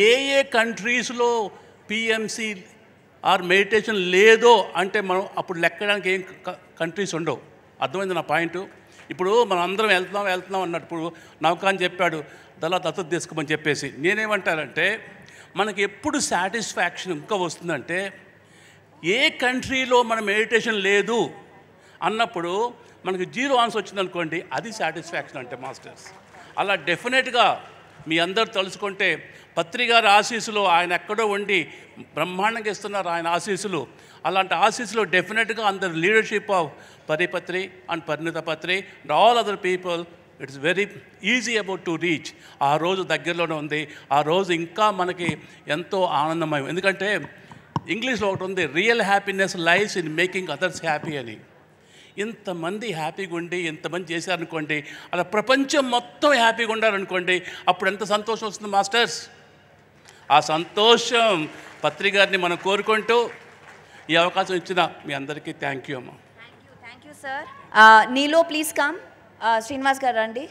L: ఏ కంట్రీస్లో పిఎంసి ఆర్ మెడిటేషన్ లేదో అంటే మనం అప్పుడు లెక్కడానికి ఏం కంట్రీస్ ఉండవు. అర్థమైంది నా పాయింట్. ఇప్పుడు మనం అందరం వెళ్తున్నాం అన్నప్పుడు నౌకాన్ చెప్పాడు దళ దత్తత తీసుకోమని చెప్పేసి. నేనేమంటానంటే మనకి ఎప్పుడు సాటిస్ఫాక్షన్ ఇంకా వస్తుందంటే, ఏ కంట్రీలో మన మెడిటేషన్ లేదు అన్నప్పుడు మనకి 0 ఆన్సర్ వచ్చిందనుకోండి, అది సాటిస్ఫాక్షన్ అంటే మాస్టర్స్. అలా డెఫినెట్గా మీ అందరూ తలుచుకుంటే పత్రి గారి ఆశీస్సులు, ఆయన ఎక్కడో ఉండి బ్రహ్మాండంగా ఇస్తున్నారు ఆయన ఆశీస్సులు. అలాంటి ఆశీస్సులు డెఫినెట్గా అందరు leadership of Paripatri and Parinita Patri and all other people, it's very easy about to reach. ఆ రోజు దగ్గరలోనే ఉంది. ఆ రోజు ఇంకా మనకి ఎంతో ఆనందమయం. ఎందుకంటే ఇంగ్లీష్లో ఒకటి ఉంది, real happiness lies in making others happy అని. ఇంతమంది హ్యాపీగా ఉండి ఇంతమంది చేశారనుకోండి, అలా ప్రపంచం మొత్తం హ్యాపీగా ఉండాలనుకోండి, అప్పుడు ఎంత సంతోషం వస్తుంది మాస్టర్స్. ఆ సంతోషం పత్రి గారిని మనం కోరుకుంటూ ఈ అవకాశం ఇచ్చిన మీ అందరికీ థ్యాంక్ యూ అమ్మా.
A: Thank you, sir. Nilo, please come. Srinivas Garandi.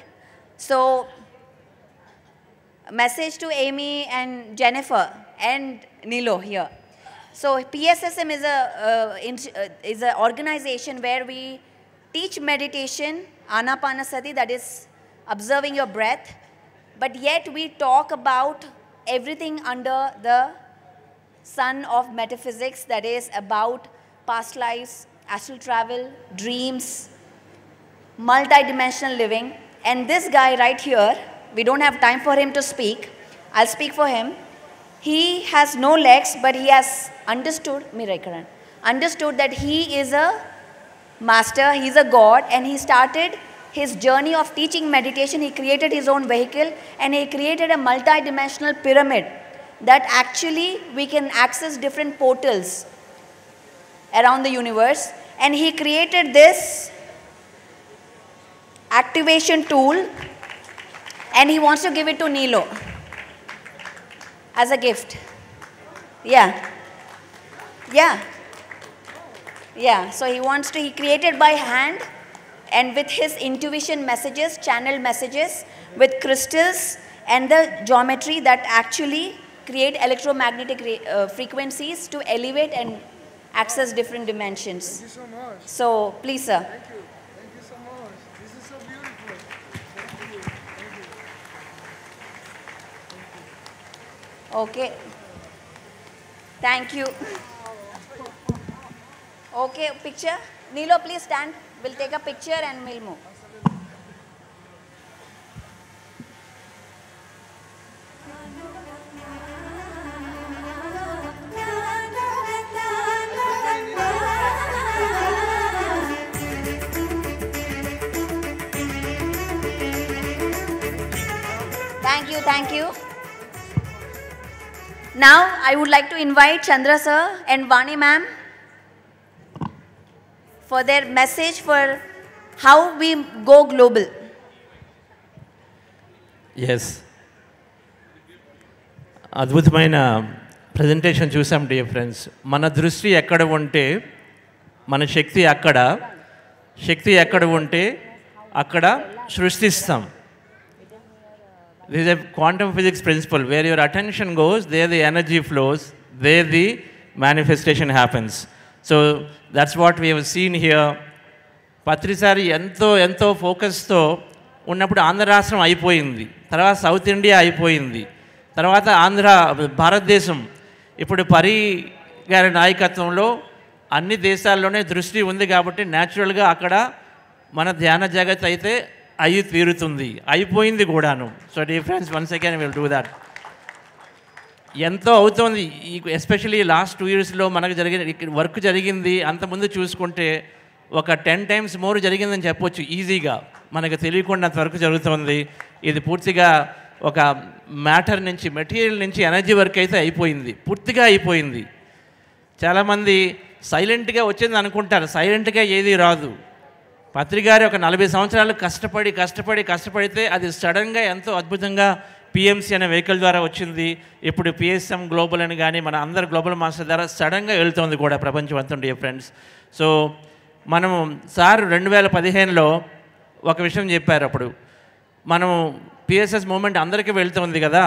A: So, message to Amy and Jennifer and Nilo here. So, PSSM is a organization where we teach meditation, Anapanasati, that is observing your breath, but yet we talk about everything under the sun of metaphysics, that is about past lives, astral travel, dreams, multi-dimensional living. And this guy right here, we don't have time for him to speak. I'll speak for him. He has no legs, but he has understood that he is a master, he's a god, and he started his journey of teaching meditation. He created his own vehicle, and he created a multi-dimensional pyramid that actually we can access different portals around the universe. And he created this activation tool, and he wants to give it to Nilo as a gift. So he created by hand, and with his intuition messages, channeled messages with crystals and the geometry that actually create electromagnetic frequencies to elevate and access different dimensions.
I: Thank you so much.
A: So, please, sir.
I: Thank you so much. This is so beautiful.
A: Okay. Thank you. Okay, picture. Nilo, please stand. We'll take a picture and we'll move. Thank you. Now, I would like to invite Chandra sir and Vani ma'am for their message for how we go global.
M: Yes. అద్భుతమైన presentation చూసాం dear friends. మన దృష్టి ఎక్కడ ఉంటే మన శక్తి అక్కడ, శక్తి ఎక్కడ ఉంటే అక్కడ సృష్టిస్తాం. This is a quantum physics principle. Where your attention goes, there the energy flows, there the manifestation happens. So that's what we have seen here. పత్రిసారి ఎంతో ఫోకస్తో ఉన్నప్పుడు ఆంధ్ర రాష్ట్రం అయిపోయింది, తర్వాత సౌత్ ఇండియా అయిపోయింది, తర్వాత భారతదేశం ఇప్పుడు పరి గారి నాయకత్వంలో అన్ని దేశాల్లోనే దృష్టి ఉంది కాబట్టి న్యాచురల్గా అక్కడ మన ధ్యాన జగత్ అయితే అయ్యి తీరుతుంది, అయిపోయింది కూడాను. So dear friends, once again will do that. ఎంతో అవుతుంది, ఎస్పెషలీ లాస్ట్ 2 yearsలో మనకు వర్క్ జరిగింది. అంతకుముందు చూసుకుంటే ఒక 10 times మోర్ జరిగిందని చెప్పొచ్చు ఈజీగా. మనకు తెలియకుండా అంత వర్క్ జరుగుతుంది. ఇది పూర్తిగా ఒక మ్యాటర్ నుంచి, మెటీరియల్ నుంచి ఎనర్జీ వర్క్ అయితే అయిపోయింది, పూర్తిగా అయిపోయింది. చాలామంది సైలెంట్గా వచ్చింది అనుకుంటారు, సైలెంట్గా ఏది రాదు. పత్రికారి ఒక 40 సంవత్సరాలు కష్టపడితే అది సడన్గా ఎంతో అద్భుతంగా పిఎంసి అనే వెహికల్ ద్వారా వచ్చింది. ఇప్పుడు పిఎస్ఎం గ్లోబల్ అని కానీ మన అందరు గ్లోబల్ మాస్టర్ ద్వారా సడన్గా వెళ్తుంది కూడా ప్రపంచం అంతా డియర్ ఫ్రెండ్స్. సో మనము సార్ 2015లో ఒక విషయం చెప్పారు. అప్పుడు మనము పిఎస్ఎస్ మూమెంట్ అందరికీ వెళ్తుంది కదా,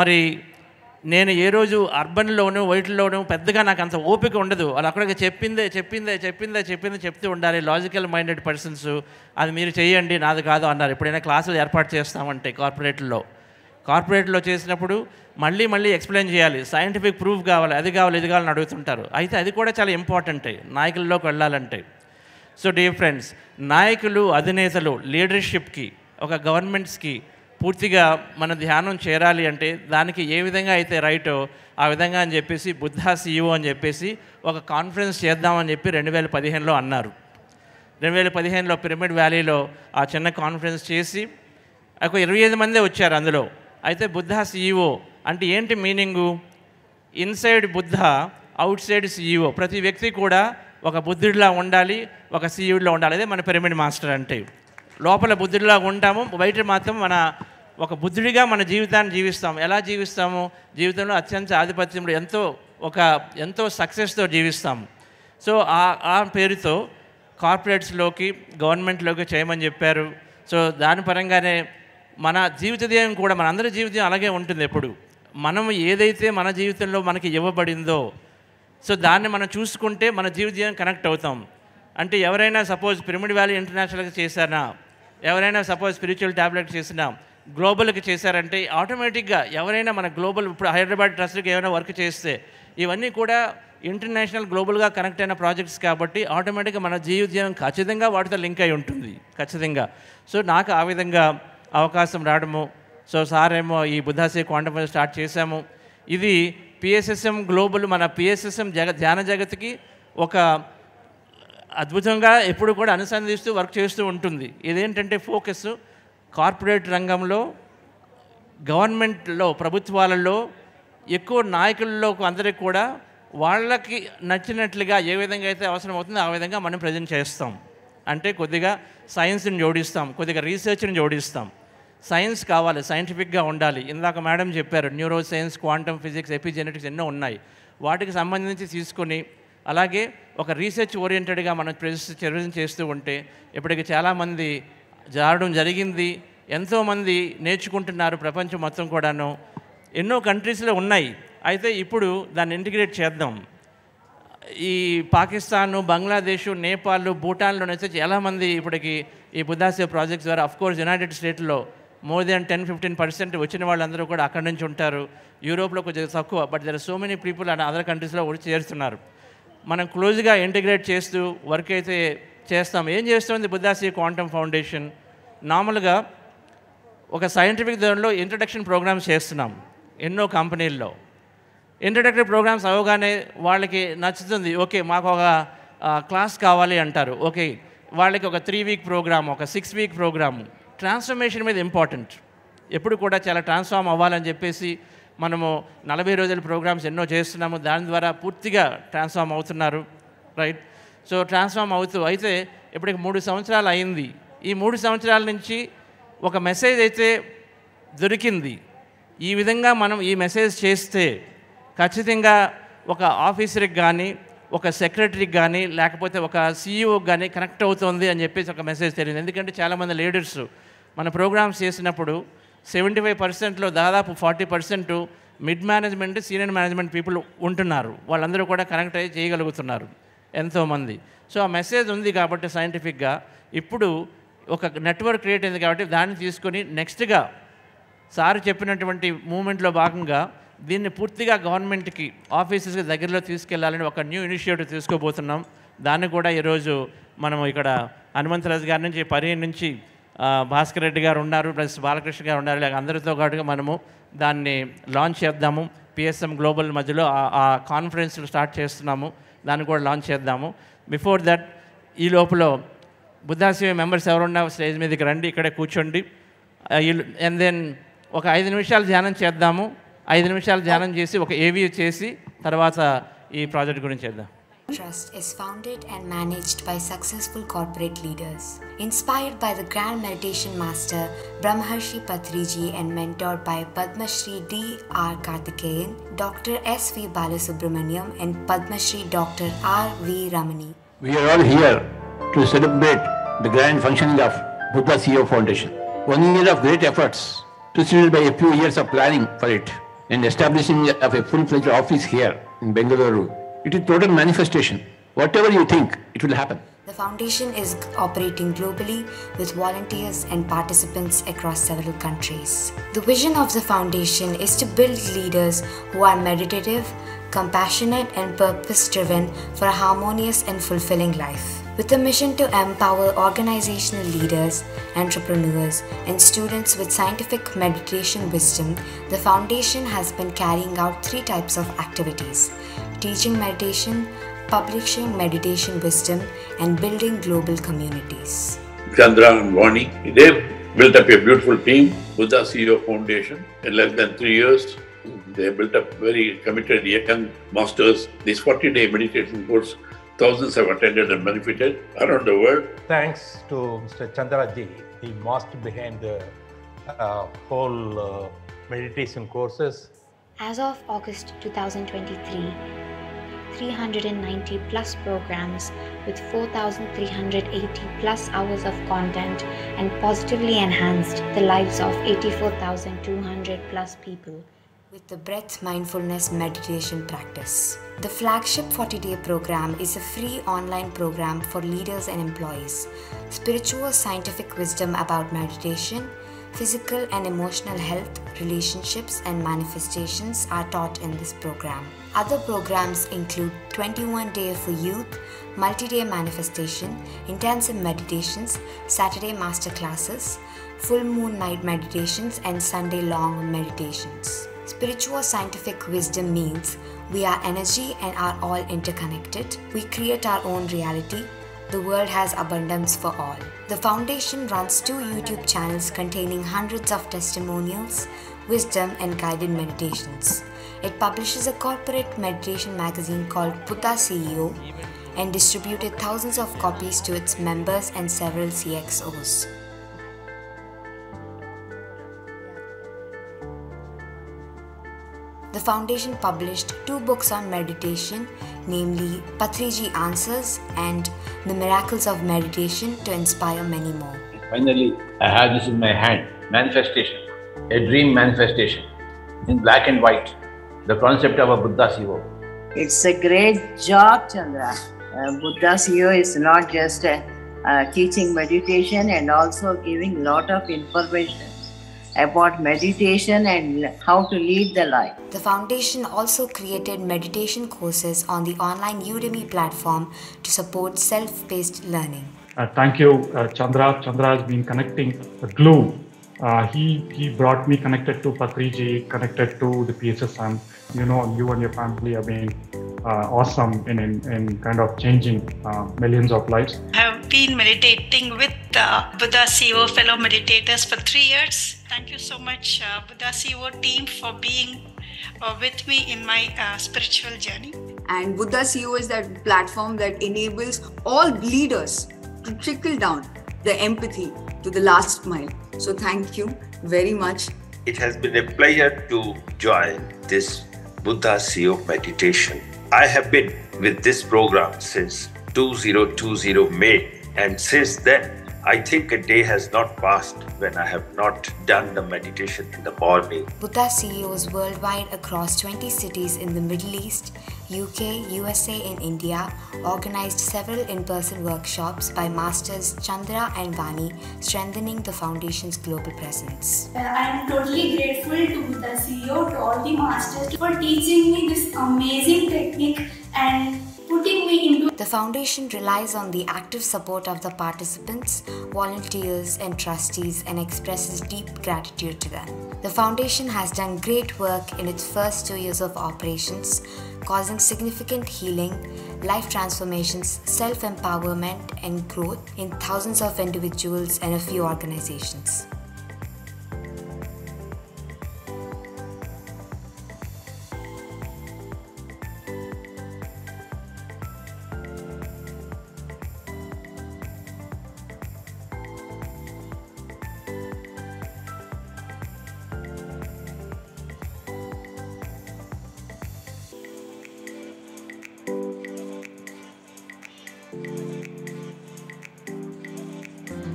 M: మరి నేను ఏ రోజు అర్బన్లోనూ వైట్లోనూ పెద్దగా నాకు అంత ఓపిక ఉండదు. వాళ్ళు అక్కడికి చెప్తూ ఉండాలి. లాజికల్ మైండెడ్ పర్సన్స్ అది మీరు చేయండి, నాది కాదు అన్నారు. ఎప్పుడైనా క్లాసులు ఏర్పాటు చేస్తామంటే కార్పొరేట్లో చేసినప్పుడు మళ్ళీ ఎక్స్ప్లెయిన్ చేయాలి, సైంటిఫిక్ ప్రూఫ్ కావాలి, అది కావాలి ఇది కావాలని అడుగుతుంటారు. అయితే అది కూడా చాలా ఇంపార్టెంటే నాయకుల్లోకి వెళ్ళాలంటే. సో డియర్ ఫ్రెండ్స్, నాయకులు, అధినేతలు, లీడర్షిప్కి, ఒక గవర్నమెంట్స్కి పూర్తిగా మన ధ్యానం చేరాలి అంటే దానికి ఏ విధంగా అయితే రైటో ఆ విధంగా అని చెప్పేసి బుద్ధా CEO అని చెప్పేసి ఒక కాన్ఫరెన్స్ చేద్దామని చెప్పి 2015లో అన్నారు. 2015లో పిరమిడ్ వ్యాలీలో ఆ చిన్న కాన్ఫరెన్స్ చేసి ఒక 25 మందే వచ్చారు అందులో. అయితే బుద్ధా CEO అంటే ఏంటి meaning? Inside Buddha, out side CEO. ప్రతి వ్యక్తి కూడా ఒక బుద్ధుడిలా ఉండాలి, ఒక సీయుడిలా ఉండాలి. అదే మన పిరమిడ్ మాస్టర్ అంటే. లోపల బుద్ధుడిలా ఉంటాము, బయట మాత్రం మన ఒక బుద్ధుడిగా మన జీవితాన్ని జీవిస్తాం. ఎలా జీవిస్తాము? జీవితంలో అత్యంత ఆధిపత్యంలో ఎంతో సక్సెస్తో జీవిస్తాము. సో ఆ పేరుతో కార్పొరేట్స్లోకి, గవర్నమెంట్లోకి చేయమని చెప్పారు. సో దాని పరంగానే మన జీవిత ధ్యేయం కూడా, మన అందరి జీవితం అలాగే ఉంటుంది. ఎప్పుడు మనం ఏదైతే మన జీవితంలో మనకి ఇవ్వబడిందో, సో దాన్ని మనం చూసుకుంటే మన జీవిత ధ్యేయం కనెక్ట్ అవుతాం. అంటే ఎవరైనా సపోజ్ పిరమిడ్ వ్యాలీ ఇంటర్నేషనల్గా చేశారా, ఎవరైనా సపోజ్ స్పిరిచువల్ ట్యాబ్లెట్ చేసినా, గ్లోబల్కి చేశారంటే ఆటోమేటిక్గా ఎవరైనా మన గ్లోబల్, ఇప్పుడు హైదరాబాద్ ట్రస్ట్కి ఏమైనా వర్క్ చేస్తే ఇవన్నీ కూడా ఇంటర్నేషనల్ గ్లోబల్గా కనెక్ట్ అయిన ప్రాజెక్ట్స్ కాబట్టి ఆటోమేటిక్గా మన జీవితం ఖచ్చితంగా వాటితో లింక్ అయి ఉంటుంది ఖచ్చితంగా. సో నాకు ఆ విధంగా అవకాశం రావడము. సో సార్ ఏమో ఈ బుద్ధాశ్రీ క్వాంటమ్ ఫిజిక్స్ స్టార్ట్ చేశాము. ఇది పిఎస్ఎస్ఎం గ్లోబల్, మన పిఎస్ఎస్ఎం ధ్యాన జగత్కి ఒక అద్భుతంగా ఎప్పుడు కూడా అనుసంధిస్తూ వర్క్ చేస్తూ ఉంటుంది. ఇదేంటంటే ఫోకస్ కార్పొరేట్ రంగంలో, గవర్నమెంట్లో, ప్రభుత్వాలలో ఎక్కువ నాయకుల్లో అందరికీ కూడా వాళ్ళకి నచ్చినట్లుగా ఏ విధంగా అయితే అవసరం అవుతుందో ఆ విధంగా మనం ప్రజెంట్ చేస్తాం. అంటే కొద్దిగా సైన్స్ని జోడిస్తాం, కొద్దిగా రీసెర్చ్ని జోడిస్తాం. సైన్స్ కావాలి, సైంటిఫిక్గా ఉండాలి. ఇందాక మేడం చెప్పారు neuro science, quantum physics, epigenetics ఎన్నో ఉన్నాయి. వాటికి సంబంధించి తీసుకొని అలాగే ఒక రీసెర్చ్ ఓరియంటెడ్గా మనం ప్రజెంట్ చేస్తూ ఉంటే ఇప్పటికి చాలామంది జారడం జరిగింది. ఎంతోమంది నేర్చుకుంటున్నారు ప్రపంచం మొత్తం కూడాను. ఎన్నో కంట్రీస్లో ఉన్నాయి. అయితే ఇప్పుడు దాన్ని ఇంటిగ్రేట్ చేద్దాం. ఈ పాకిస్తాను, బంగ్లాదేశ్, నేపాల్, భూటాన్లోనైతే చాలామంది ఇప్పటికి ఈ బుద్ధాశ్రీ ప్రాజెక్ట్స్ ద్వారా, అఫ్కోర్స్ యునైటెడ్ స్టేట్లో మోర్ దెన్ 10-15% వచ్చిన వాళ్ళందరూ కూడా అక్కడి నుంచి ఉంటారు. యూరోప్లో కొంచెం తక్కువ, but there are so many people and other కంట్రీస్లో కూడా చేరుతున్నారు. మనం క్లోజ్గా ఇంటిగ్రేట్ చేస్తూ వర్క్ అయితే చేస్తాం. ఏం చేస్తుంది బుద్ధాశ్రీ క్వాంటమ్ ఫౌండేషన్? నార్మల్గా ఒక సైంటిఫిక్ దానిలో ఇంట్రడక్షన్ ప్రోగ్రామ్స్ చేస్తున్నాం ఎన్నో కంపెనీల్లో. ఇంట్రడక్టరీ ప్రోగ్రామ్స్ అవగానే వాళ్ళకి నచ్చుతుంది, ఓకే మాకు ఒక క్లాస్ కావాలి అంటారు. ఓకే, వాళ్ళకి ఒక 3 వీక్ ప్రోగ్రామ్, ఒక 6 వీక్ ప్రోగ్రాము. ట్రాన్స్ఫర్మేషన్ మీద ఇంపార్టెంట్. ఎప్పుడు కూడా చాలా ట్రాన్స్ఫార్మ్ అవ్వాలని చెప్పేసి మనము 40 రోజుల ప్రోగ్రామ్స్ ఎన్నో చేస్తున్నాము. దాని ద్వారా పూర్తిగా ట్రాన్స్ఫార్మ్ అవుతున్నారు. రైట్. సో ట్రాన్స్ఫార్మ్ అవుతూ అయితే ఇప్పటికి 3 సంవత్సరాలు అయింది. ఈ 3 సంవత్సరాల నుంచి ఒక మెసేజ్ అయితే దొరికింది. ఈ విధంగా మనం ఈ మెసేజ్ చేస్తే ఖచ్చితంగా ఒక ఆఫీసర్కి కానీ, ఒక సెక్రటరీకి కానీ, లేకపోతే ఒక సీఈఓకి కానీ కనెక్ట్ అవుతుంది అని చెప్పేసి ఒక మెసేజ్ తెలియదు. ఎందుకంటే చాలామంది లీడర్స్ మన ప్రోగ్రామ్స్ చేసినప్పుడు 75%లో దాదాపు 40% mid management, senior management people ఉంటున్నారు. వాళ్ళందరూ కూడా కనెక్ట్ అయ్యి చేయగలుగుతున్నారు ఎంతోమంది. సో ఆ మెసేజ్ ఉంది కాబట్టి సైంటిఫిక్గా ఇప్పుడు ఒక నెట్వర్క్ క్రియేట్ అయింది కాబట్టి దాన్ని తీసుకొని నెక్స్ట్గా సార్ చెప్పినటువంటి మూమెంట్లో భాగంగా దీన్ని పూర్తిగా గవర్నమెంట్కి, ఆఫీసెస్కి దగ్గరలో తీసుకెళ్లాలని ఒక న్యూ ఇనిషియేటివ్ తీసుకోబోతున్నాం. దాన్ని కూడా ఈరోజు మనం ఇక్కడ హనుమంతరాజు గారి నుంచి, పరి నుంచి భాస్కర్ రెడ్డి గారు ఉన్నారు, ప్లస్ బాలకృష్ణ గారు ఉన్నారు, ఇలా అందరితో పాటుగా మనము దాన్ని లాంచ్ చేద్దాము. పిఎస్ఎం గ్లోబల్ మధ్యలో ఆ కాన్ఫరెన్స్లు స్టార్ట్ చేస్తున్నాము, దాన్ని కూడా లాంచ్ చేద్దాము. బిఫోర్ దట్ ఈ లోపల బుద్ధాశ్రీ మెంబర్స్ ఎవరున్నా స్టేజ్ మీదకి రండి, ఇక్కడే కూర్చోండి. అండ్ దెన్ ఒక 5 నిమిషాలు ధ్యానం చేద్దాము. 5 నిమిషాలు ధ్యానం చేసి ఒక ఏవీ చేసి తర్వాత ఈ ప్రాజెక్ట్ గురించి చేద్దాం.
N: Trust is founded and managed by successful corporate leaders. Inspired by the Grand Meditation Master Brahmarshi Patriji and mentored by Padma Shri D.R. Karthikeyan, Dr. S.V. Balasubramaniam and Padma Shri Dr. R.V. Ramani.
O: We are all here to celebrate the grand functioning of Buddha CEO Foundation. 1 year of great efforts, preceded by a few years of planning for it and establishing of a full-fledged office here in Bengaluru. It is total manifestation. Whatever you think, it will happen.
N: The foundation is operating globally with volunteers and participants across several countries. The vision of the foundation is to build leaders who are meditative, compassionate and purpose-driven for a harmonious and fulfilling life. With a mission to empower organizational leaders, entrepreneurs, and students with scientific meditation wisdom, the foundation has been carrying out 3 types of activities: teaching meditation, publishing meditation wisdom, and building global communities.
P: Chandra and Vani, they built up a beautiful team, Buddha CEO Foundation. In less than 3 years, they built up very committed young masters. This 40-day meditation course Thousands have attended and benefited around the world.
Q: Thanks to Mr. Chandraji, the master behind the whole meditation courses.
N: As of August 2023, 390 plus programs with 4,380 plus hours of content and positively enhanced the lives of 84,200 plus people with the breath mindfulness meditation practice. The flagship 40-day program is a free online program for leaders and employees. Spiritual scientific wisdom about meditation, physical and emotional health, relationships and manifestations are taught in this program. Other programs include 21-day for youth, multi-day manifestation, intensive meditations, Saturday master classes, full moon night meditations and Sunday long meditations. Spiritual scientific wisdom means we are energy and are all interconnected. We create our own reality. The world has abundance for all. The foundation runs 2 YouTube channels containing hundreds of testimonials, wisdom and guided meditations. It publishes a corporate meditation magazine called Buddha CEO and distributed thousands of copies to its members and several CXOs. The foundation published 2 books on meditation, namely Patriji Answers and The Miracles of Meditation to inspire many more.
O: Finally, I have this in my hand, manifestation, a dream manifestation, in black and white, the concept of a Buddha CEO.
R: It's a great job, Chandra. Buddha CEO is not just teaching meditation and also giving lot of information about meditation and how to lead the life.
N: The foundation also created meditation courses on the online Udemy platform to support self-paced learning.
S: Thank you, Chandra. Chandra has been connecting the glue. He brought me connected to Patriji, connected to the PSSM. You know, you and your family have been awesome in kind of changing millions of lives.
T: I have been meditating with Buddha CEO fellow meditators for 3 years. Thank you so much, Buddha CEO team, for being with me in my spiritual journey.
U: And Buddha CEO is that platform that enables all leaders to trickle down the empathy to the last mile. So thank you very much.
V: It has been a pleasure to join this Buddha CEO meditation. I have been with this program since 2020 May, and since then I think a day has not passed when I have not done the meditation in the morning.
N: Buddha CEOs worldwide across 20 cities in the Middle East, UK, USA and India organized several in-person workshops by Masters Chandra and Vani, strengthening the foundation's global presence.
W: I am totally grateful to Buddha CEO, to all the masters for teaching me this amazing technique and putting me into.
N: The foundation relies on the active support of the participants, volunteers and trustees and expresses deep gratitude to them. The foundation has done great work in its first 2 years of operations, causing significant healing, life transformations, self-empowerment and growth in thousands of individuals and a few organizations.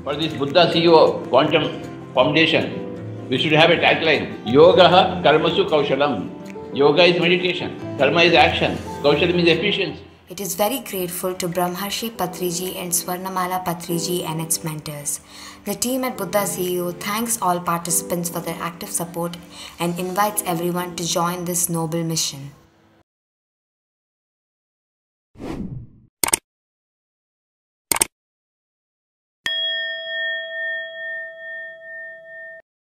O: For this Buddha CEO Quantum Foundation, we should have a tagline, Yogaha Karmasu Kaushalam. Yoga is meditation, Karma is action, Kaushalam is efficiency.
N: It is very grateful to Brahmarshi Patriji and Swarnamala Patriji and its mentors. The team at Buddha CEO thanks all participants for their active support and invites everyone to join this noble mission.